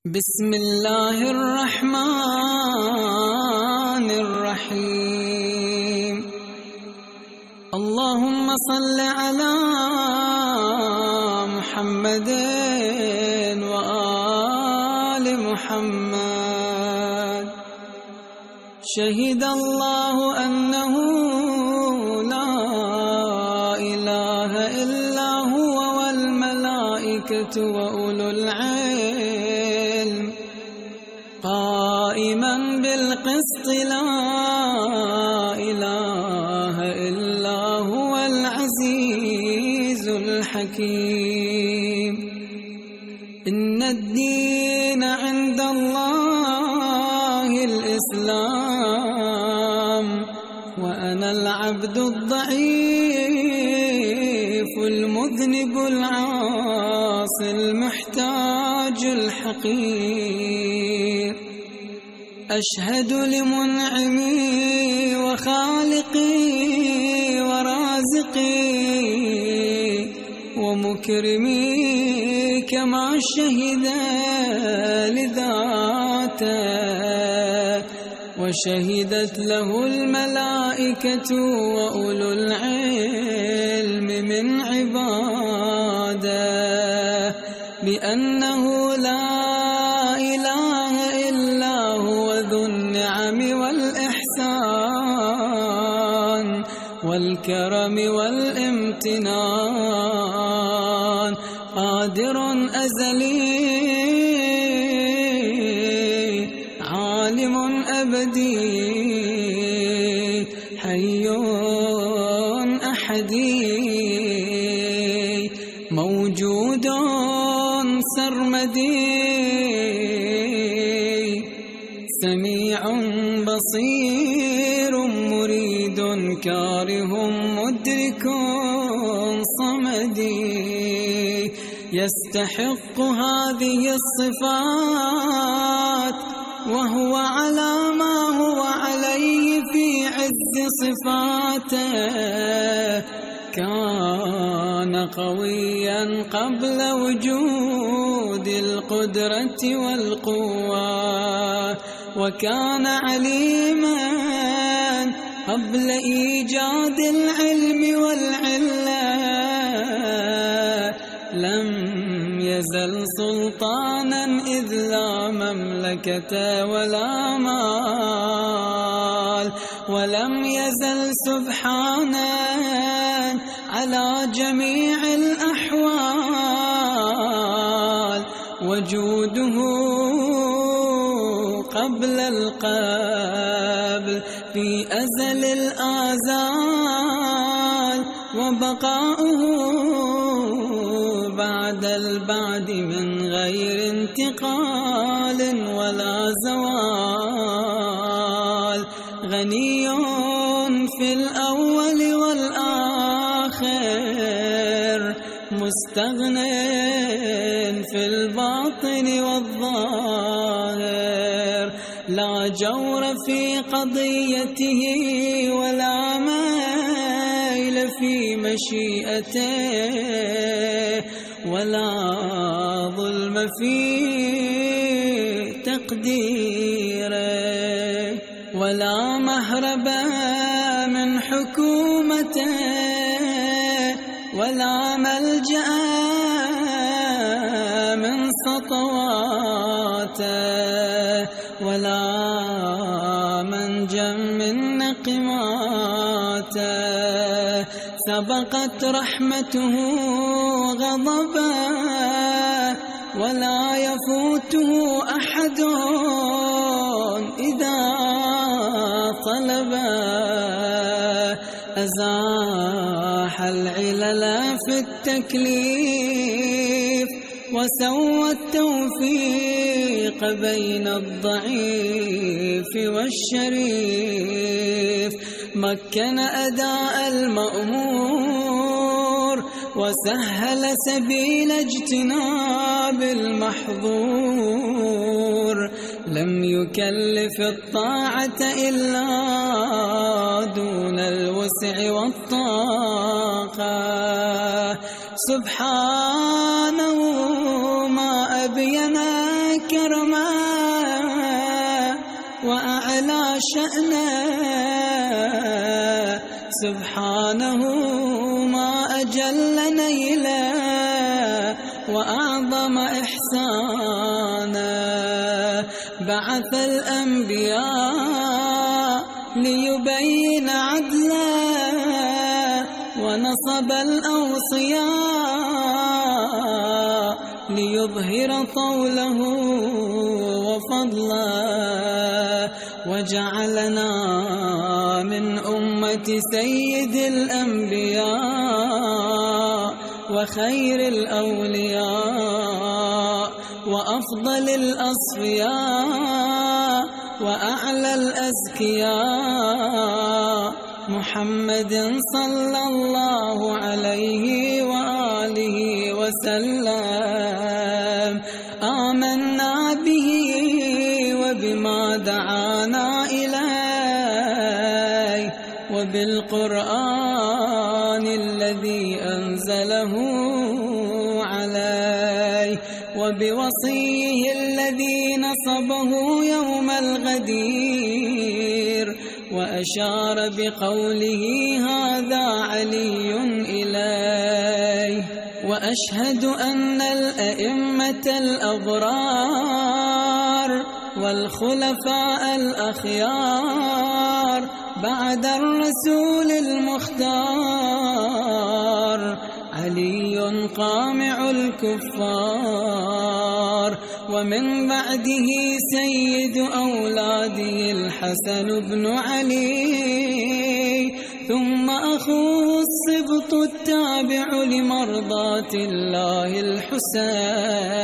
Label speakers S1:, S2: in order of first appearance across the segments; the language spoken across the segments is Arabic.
S1: بسم الله الرحمن الرحيم. اللهم صل على محمد وآل محمد. شهد الله أنه لا إله إلا هو والملائكة وأولو العلم قائما بالقسط لا إله إلا هو العزيز الحكيم. إن الدين عند الله الإسلام وأنا العبد الضعيف المذنب العاصي المحتاج الحقير. أشهد لمنعمي وخالقي ورازقي ومكرمي كما شهد لذاته وشهدت له الملائكة وأولو العلم من عباده بأنه لا إله إلا هو ذو النعم والإحسان والكرم والامتنان. قادر أزلي عالم أبدي حي أحدي موجود سرمدي سميع بصير مريد كاره مدرك صمدي. يستحق هذه الصفات وهو على ما هو عليه في عز صفاته. كان قويا قبل وجود القدرة والقوة وكان عليما قبل إيجاد العلم والعلة. لم يزل سلطانا إذ لا مملكة ولا مال ولم يزل سبحانه على جميع الأحوال. وجوده قبل القبل في أزل الآزال وبقاؤه بعد البعد من غير انتقال ولا زوال. غني في الأول والآخر مستغن في الباطن والظاهر. لا جور في قضيته ولا ميل في مشيئته ولا ظلم في تقديره ولا مهرب من حكومته ولا ملجأ من سطواته ولا منجا من نقماته. سبقت رحمته غضبا ولا يفوته أحد إذا طلبا. أزاح العلل في التكليف وسوى التوفيق بين الضعيف والشريف. مكن أداء المأمور وسهل سبيل اجتناب المحظور. لم يكلف الطاعة إلا دون الوسع والطاقة. سبحانه ما نبينا كرما وأعلى شأنا سبحانه ما أجل نيلا وأعظم إحسانا بعث الأنبياء ليبين عدلا ونصب الأوصياء ليظهر طوله وفضلا وجعلنا من أمة سيد الأنبياء وخير الأولياء وأفضل الأصفياء وأعلى الأزكياء محمد صلى الله عليه وآله وسلم آمنا به وبما دعانا إليه وبالقرآن الذي أنزله عليه وبوصيه الذي نصبه يوم الغدير وأشار بقوله هذا علي إليه وأشهد أن الأئمة الأبرار والخلفاء الأخيار بعد الرسول المختار علي قامع الكفار ومن بعده سيد أولاده الحسن بن علي ثم أخوه السبط التابع لمرضاة الله الحسين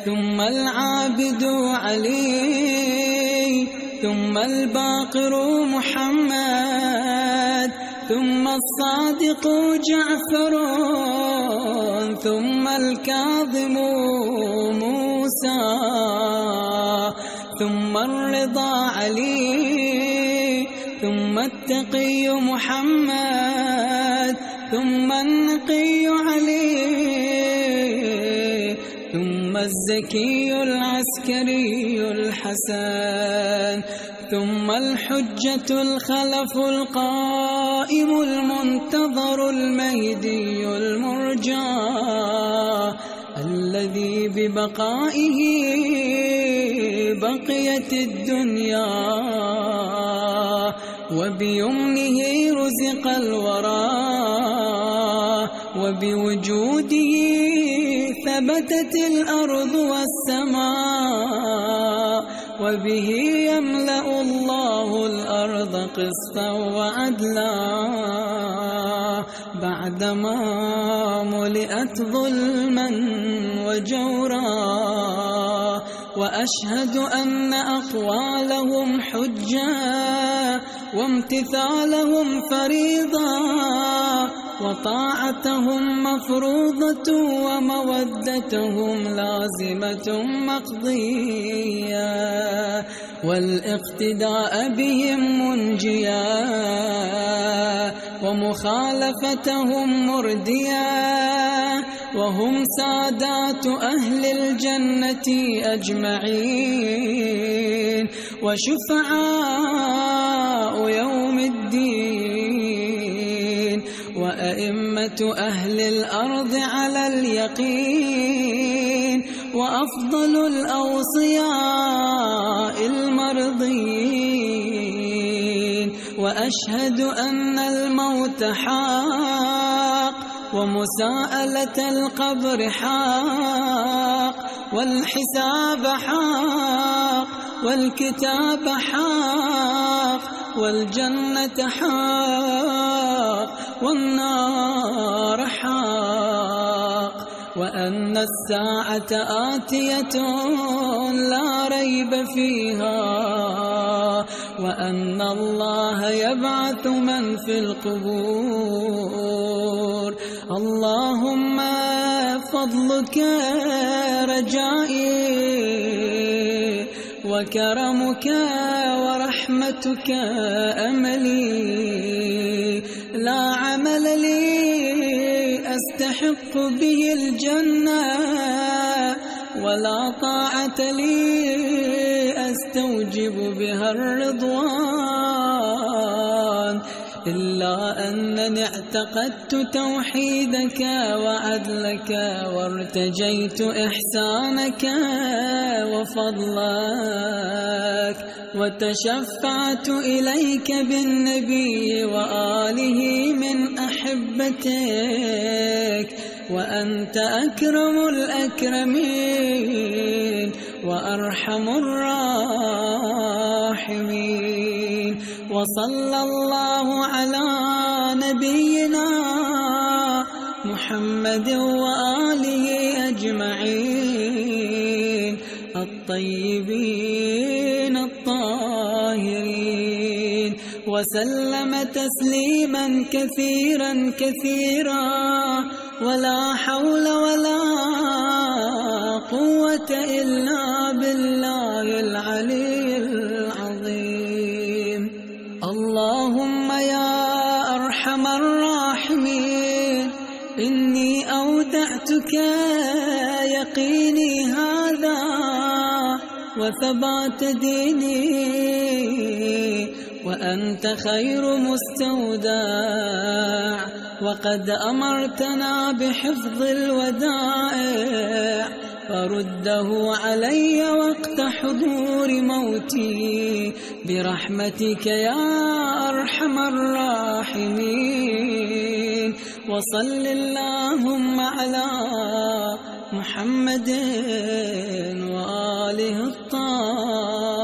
S1: ثم العابد علي ثم الباقر محمد ثم الصادق جعفر ثم الكاظم موسى ثم الرضا علي ثم التقي محمد ثم النقي علي ثم الزكي العسكري الحسن ثم الحجة الخلف القائم المنتظر المهدي المرجى الذي ببقائه بقيت الدنيا وبيمنه رزق الورى وبوجوده ثبتت الأرض والسماء وبه يملأ الله الأرض قسطا وعدلا بعدما ملئت ظلما وجورا وأشهد أن أقوالهم حجة وامتثالهم فريضة وطاعتهم مفروضة ومودتهم لازمة مقضية والاقتداء بهم منجيا ومخالفتهم مرديا وهم سادات أهل الجنة أجمعين وشفعاء يوم الدين وأئمة أهل الأرض على اليقين وأفضل الأوصياء المرضين وأشهد أن الموت حق ومساءلة القبر حق والحساب حق والكتاب حق والجنة حق والنار حق وأن الساعة آتية لا ريب فيها وأن الله يبعث من في القبور اللهم فضلك رجائي وكرمك ورحمتك أملي لا عمل لي أستحق به الجنة ولا طاعة لي أستوجب بها الرضوان إلا أنني اعتقدت توحيدك وعدلك وارتجيت إحسانك وفضلك وتشفعت إليك بالنبي وآله من أحبتك وأنت أكرم الأكرمين وأرحم الراحمين. وصلى الله على نبينا محمد وآله أجمعين الطيبين الطاهرين وسلم تسليما كثيرا كثيرا ولا حول ولا قوة إلا بالله العلي العظيم. اللهم يا أرحم الراحمين إني أودعتك يقيني هذا وثبات ديني وأنت خير مستودع وقد أمرتنا بحفظ الودائع فرده علي وقت حضور موتي برحمتك يا أرحم الراحمين. وصل اللهم على محمد وآله الطاهرين.